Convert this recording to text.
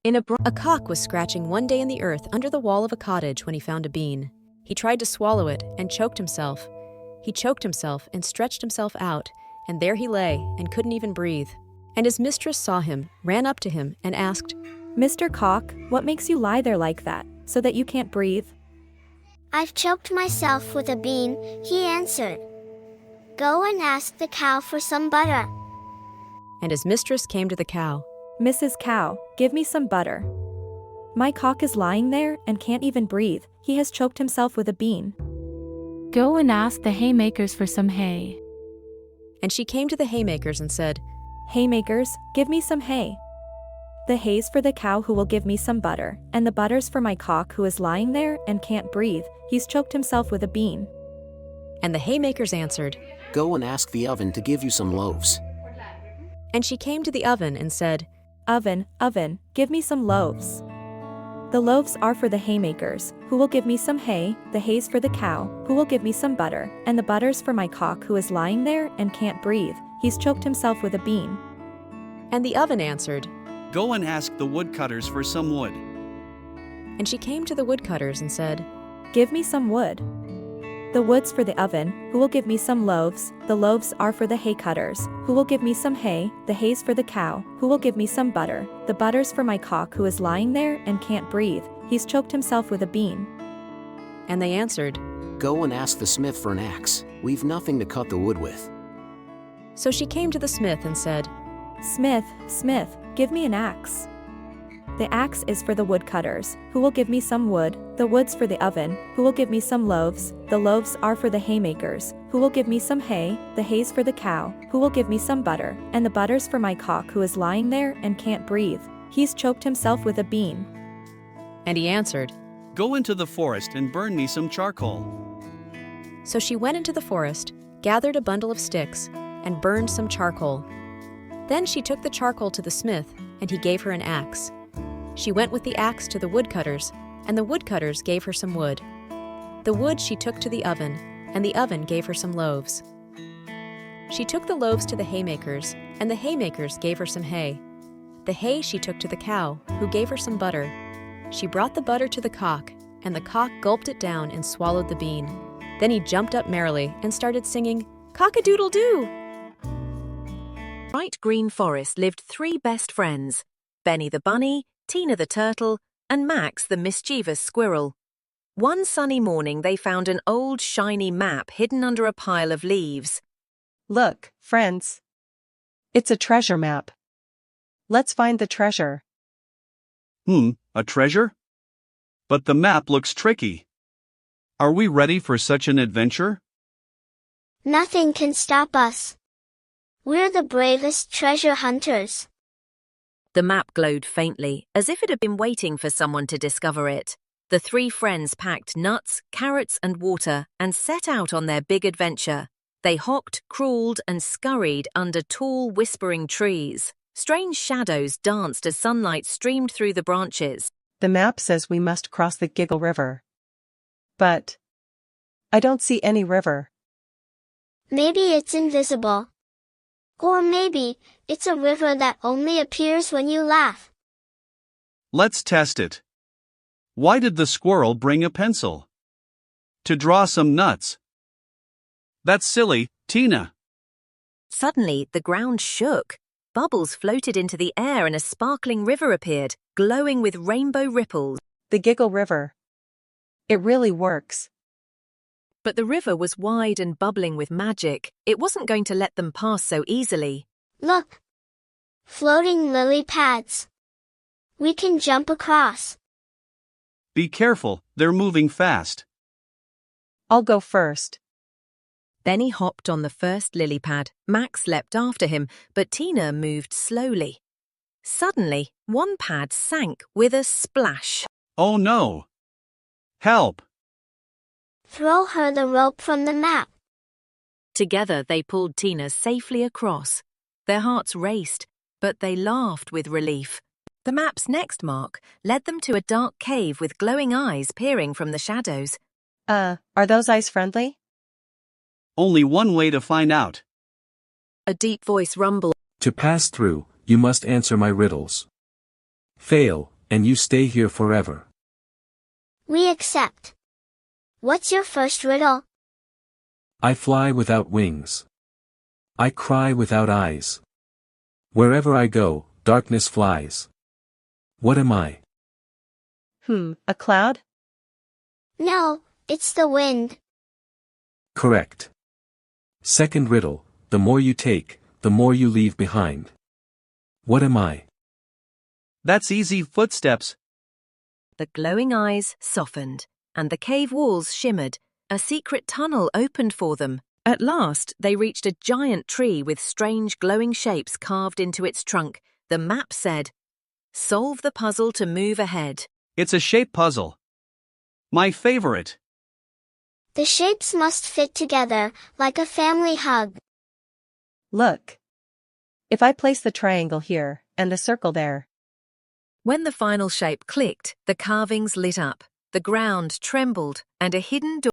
A cock was scratching one day in the earth under the wall of a cottage when he found a bean. He tried to swallow it and choked himself. He choked himself and stretched himself out, and there he lay and couldn't even breathe. And his mistress saw him, ran up to him, and asked, "Mr. Cock, what makes you lie there like that, so that you can't breathe?" "I've choked myself with a bean," he answered. "Go and ask the cow for some butter." And his mistress came to the cow. "Mrs. Cow, give me some butter. My cock is lying there and can't even breathe. He has choked himself with a bean." Go and ask the haymakers for some hay. And she came to the haymakers and said, "Haymakers, give me some hay. The hay's for the cow who will give me some butter, and the butter's for my cock who is lying there and can't breathe. He's choked himself with a bean." And the haymakers answered, Go and ask the oven to give you some loaves. And she came to the oven and said, "Oven, oven, give me some loaves. The loaves are for the haymakers, who will give me some hay, the hay's for the cow, who will give me some butter, and the butter's for my cock who is lying there and can't breathe. He's choked himself with a bean." And the oven answered, Go and ask the woodcutters for some wood. And she came to the woodcutters and said, "Give me some wood. The wood's for the oven, who will give me some loaves, the loaves are for the hay cutters, who will give me some hay, the hay's for the cow, who will give me some butter, the butter's for my cock who is lying there and can't breathe. He's choked himself with a bean." And they answered, Go and ask the smith for an axe. We've nothing to cut the wood with. So she came to the smith and said, "Smith, smith, give me an axe. The axe is for the woodcutters, who will give me some wood, the wood's for the oven, who will give me some loaves, the loaves are for the haymakers, who will give me some hay, the hay's for the cow, who will give me some butter, and the butter's for my cock who is lying there and can't breathe. He's choked himself with a bean." And he answered, Go into the forest and burn me some charcoal. So she went into the forest, gathered a bundle of sticks, and burned some charcoal. Then she took the charcoal to the smith, and he gave her an axe. She went with the axe to the woodcutters, and the woodcutters gave her some wood. The wood she took to the oven, and the oven gave her some loaves. She took the loaves to the haymakers, and the haymakers gave her some hay. The hay she took to the cow, who gave her some butter. She brought the butter to the cock, and the cock gulped it down and swallowed the bean. Then he jumped up merrily and started singing, "Cock-a-doodle-doo!" Bright green forest lived three best friends, Benny the bunny, Tina the turtle, and Max the mischievous squirrel. One sunny morning they found an old shiny map hidden under a pile of leaves. "Look, friends. It's a treasure map. Let's find the treasure." A treasure? But the map looks tricky. Are we ready for such an adventure? "Nothing can stop us. We're the bravest treasure hunters." The map glowed faintly, as if it had been waiting for someone to discover it. The three friends packed nuts, carrots, and water and set out on their big adventure. They hopped, crawled, and scurried under tall, whispering trees. Strange shadows danced as sunlight streamed through the branches. The map says we must cross the Giggle River. But I don't see any river. Maybe it's invisible. Or maybe it's a river that only appears when you laugh. Let's test it. Why did the squirrel bring a pencil? To draw some nuts. That's silly, Tina. Suddenly, the ground shook. Bubbles floated into the air and a sparkling river appeared, glowing with rainbow ripples. The Giggle River. It really works. But the river was wide and bubbling with magic. It wasn't going to let them pass so easily. Look! Floating lily pads. We can jump across. Be careful, they're moving fast. I'll go first. Benny hopped on the first lily pad. Max leapt after him, but Tina moved slowly. Suddenly, one pad sank with a splash. Oh no! Help! Throw her the rope from the map. Together they pulled Tina safely across. Their hearts raced, but they laughed with relief. The map's next mark led them to a dark cave with glowing eyes peering from the shadows. Are those eyes friendly? Only one way to find out. A deep voice rumbled. To pass through, you must answer my riddles. Fail, and you stay here forever. We accept. What's your first riddle? I fly without wings. I cry without eyes. Wherever I go, darkness flies. What am I? A cloud? No, it's the wind. Correct. Second riddle, the more you take, the more you leave behind. What am I? That's easy. Footsteps. The glowing eyes softened, and the cave walls shimmered. A secret tunnel opened for them. At last, they reached a giant tree with strange glowing shapes carved into its trunk. The map said, "Solve the puzzle to move ahead." It's a shape puzzle. My favorite. The shapes must fit together, like a family hug. Look. If I place the triangle here, and the circle there. When the final shape clicked, the carvings lit up, the ground trembled, and a hidden door